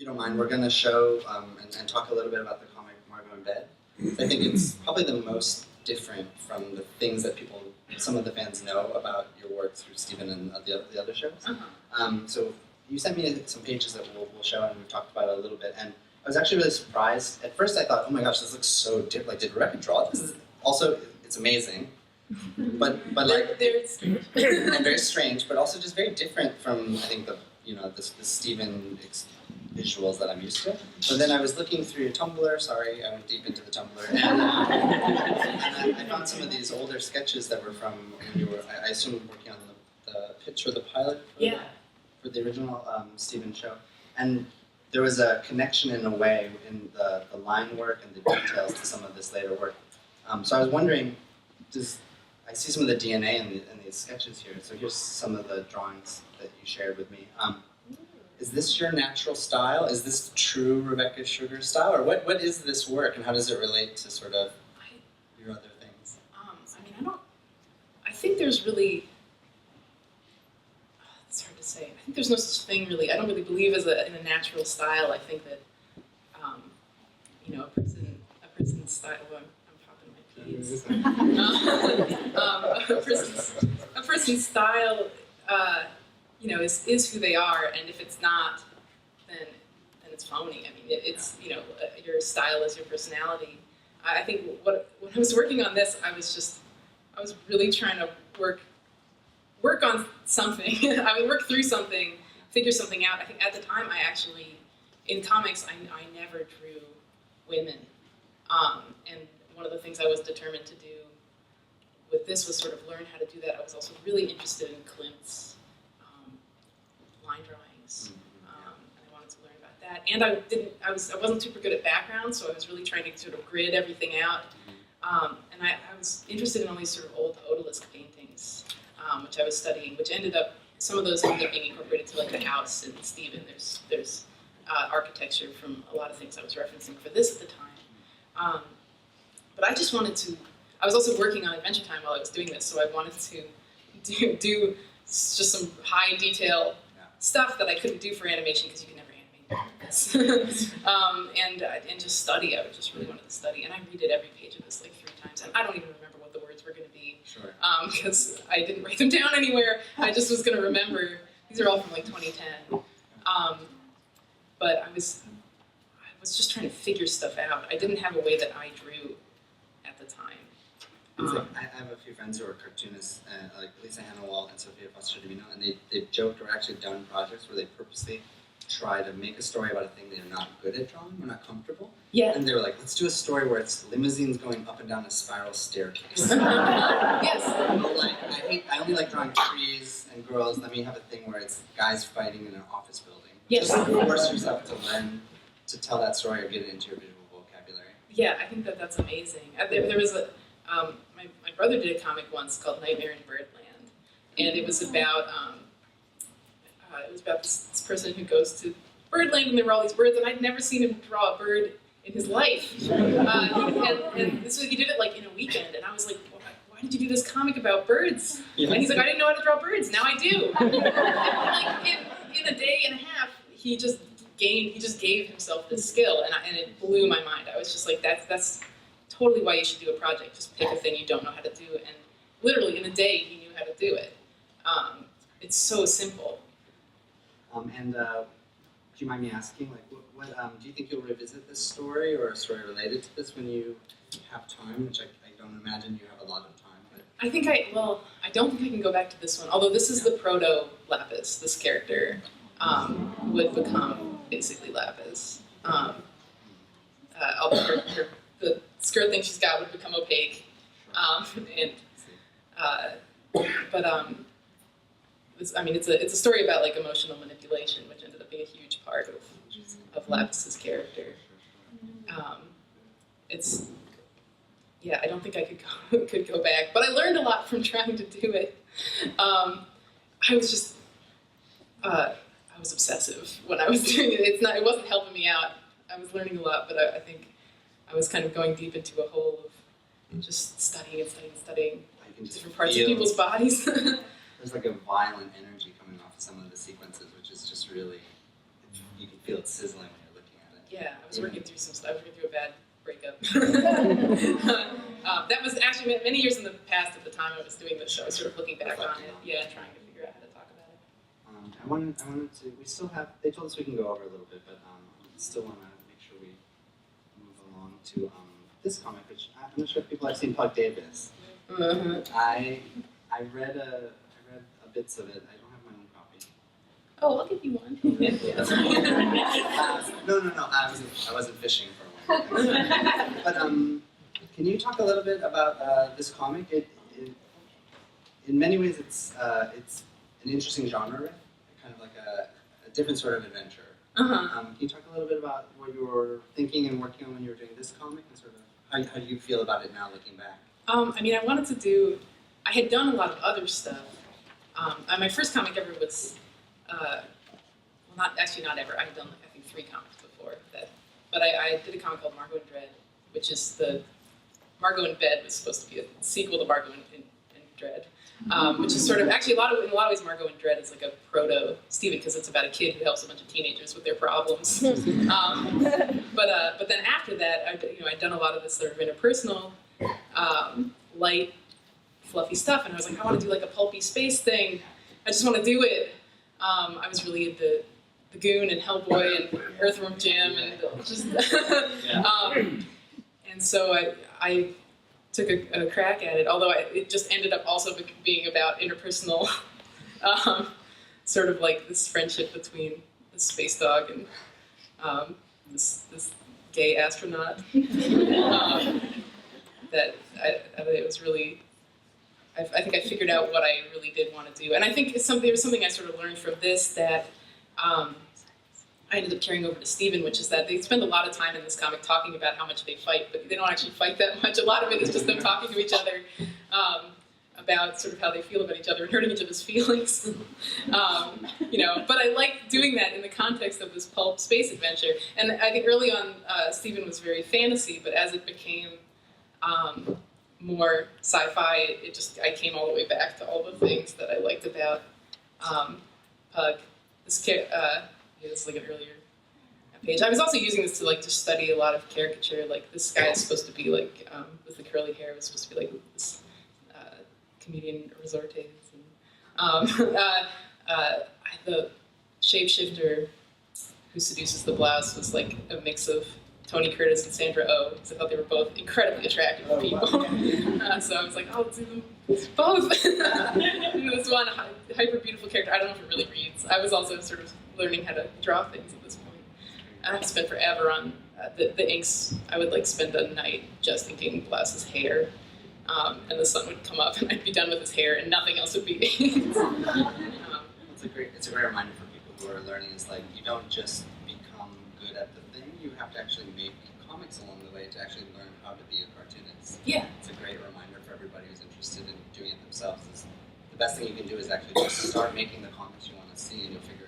you don't mind, we're going to show and talk a little bit about the comic Margo in Bed. I think it's probably the most different from the things that some of the fans know about your work through Stephen and the other shows. So you sent me some pages that we'll show, and we've talked about it a little bit. And I was actually really surprised. At first I thought, oh my gosh, this looks so different. Like, did Rebecca draw this? Also, it's amazing. But like, and very strange, but also just very different from, I think, the Stephen visuals that I'm used to. But then I was looking through your Tumblr, sorry, I went deep into the Tumblr, and I found some of these older sketches that were from when you were, I assume, working on the pitch or the pilot for the original Stephen show. And there was a connection in a way in the line work and the details to some of this later work. So I was wondering, I see some of the DNA in these sketches here. So here's some of the drawings that you shared with me. Is this your natural style? Is this true Rebecca Sugar style? Or what is this work, and how does it relate to sort of your other things? I mean, I think there's really, it's hard to say. I think there's no such thing really. I don't really believe in a natural style. I think that, a person's style, well, I'm popping my peas. A person's style, is who they are, and if it's not, then it's phony. I mean, it's your style is your personality. I think when I was working on this, I was really trying to work on something. I would work through something, figure something out. I think at the time, in comics, I never drew women, and one of the things I was determined to do with this was sort of learn how to do that. I was also really interested in Klimt's line drawings, and I wanted to learn about that. And I wasn't super good at background, so I was really trying to sort of grid everything out. And I was interested in all these sort of old odalisque paintings, which I was studying, which some of those ended up being incorporated to like the house in Stephen. There's architecture from a lot of things I was referencing for this at the time. But I just wanted to, I was also working on Adventure Time while I was doing this, so I wanted to do just some high detail stuff that I couldn't do for animation because you can never animate this. And just study. I just really wanted to study, and I redid every page of this like 3 times, and I don't even remember what the words were going to be because I didn't write them down anywhere. I just was going to remember. These are all from like 2010. But I was just trying to figure stuff out. I didn't have a way that I drew at the time. I have a few friends who are cartoonists, like Lisa Hannawalt and Sophia Foster-Divino, and they've joked or actually done projects where they purposely try to make a story about a thing they're not good at drawing or not comfortable. Yeah. And they were like, let's do a story where it's limousines going up and down a spiral staircase. Yes. I only like drawing trees and girls. Let me have a thing where it's guys fighting in an office building. Yes. Just force yourself to learn to tell that story or get it into your visual vocabulary. Yeah, I think that's amazing. There was my brother did a comic once called Nightmare in Birdland, and it was about this person who goes to Birdland, and there were all these birds, and I'd never seen him draw a bird in his life. And he did it like in a weekend, and I was like, why did you do this comic about birds? Yeah. And he's like, I didn't know how to draw birds, now I do. And like in a day and a half, he just gave himself this skill, and it blew my mind. I was just like, that's totally why you should do a project. Just pick a thing you don't know how to do, and literally in a day he knew how to do it. It's so simple. And do you mind me asking, like, what do you think you'll revisit this story or a story related to this when you have time? Which I don't imagine you have a lot of time. But I don't think I can go back to this one. Although this is the proto Lapis. This character would become basically Lapis. The skirt thing she's got would become opaque, it's a story about like emotional manipulation, which ended up being a huge part of Lapis's character. I don't think I could go back, but I learned a lot from trying to do it. I was obsessive when I was doing it. It wasn't helping me out. I was learning a lot, but I think I was kind of going deep into a hole of just studying different parts of people's bodies. There's like a violent energy coming off of some of the sequences, which is just really, you can feel it sizzling when you're looking at it. Yeah, I was working through some stuff. I was working through a bad breakup. That was actually many years in the past at the time I was doing this show. I was sort of looking back on it, trying to figure out how to talk about it. I wanted to, we still have, they told us we can go over a little bit, but I still want to make sure we move along to this comic, which I'm not sure if people have seen Pug Davis. I read bits of it. I don't have my own copy. Oh, I'll give you one. No. I wasn't fishing for one. But can you talk a little bit about this comic? In many ways, it's an interesting genre, kind of like a different sort of adventure. Can you talk a little bit about what you were thinking and working on when you were doing this comic, and sort of how do you feel about it now, looking back? I mean, I had done a lot of other stuff. My first comic ever was, not ever. I had done, I think, 3 comics before that. But I did a comic called Margo and Dread, which is Margo in Bed was supposed to be a sequel to Margo in Dread, which is sort of, actually, in a lot of ways, Margo in Dread is like a proto-Stephen, because it's about a kid who helps a bunch of teenagers with their problems. But then after that, I'd done a lot of this sort of interpersonal, light, fluffy stuff, and I was like, I want to do like a pulpy space thing. I just want to do it. I was really into the Goon and Hellboy and Earthworm Jim and just and so I took a crack at it, although it just ended up also being about interpersonal, sort of like this friendship between this space dog and this gay astronaut. That it was really, I think I figured out what I really did want to do. And I think there was something I sort of learned from this that I ended up carrying over to Stephen, which is that they spend a lot of time in this comic talking about how much they fight, but they don't actually fight that much. A lot of it is just them talking to each other about sort of how they feel about each other and hurting each other's feelings. But I like doing that in the context of this pulp space adventure. And I think early on, Stephen was very fantasy, but as it became more sci-fi, I came all the way back to all the things that I liked about Pug. This is like an earlier page. I was also using this to like just study a lot of caricature. Like this guy is supposed to be like with the curly hair was supposed to be like this comedian Resortes. And, the shapeshifter who seduces the blouse was like a mix of Tony Curtis and Sandra Oh, because I thought they were both incredibly attractive people. So I was like, oh, let's do them both. This one hyper beautiful character. I don't know if it really reads. I was also sort of learning how to draw things at this point. I spent forever on the inks. I would like spend a night just inking Blouse's hair, and the sun would come up, and I'd be done with his hair, and nothing else would be inked. It's a great reminder for people who are learning. Is like you don't just become good at the thing. You have to actually make comics along the way to actually learn how to be a cartoonist. Yeah. It's a great reminder for everybody who's interested in doing it themselves. The best thing you can do is actually just start making the comics you want to see, and you'll figure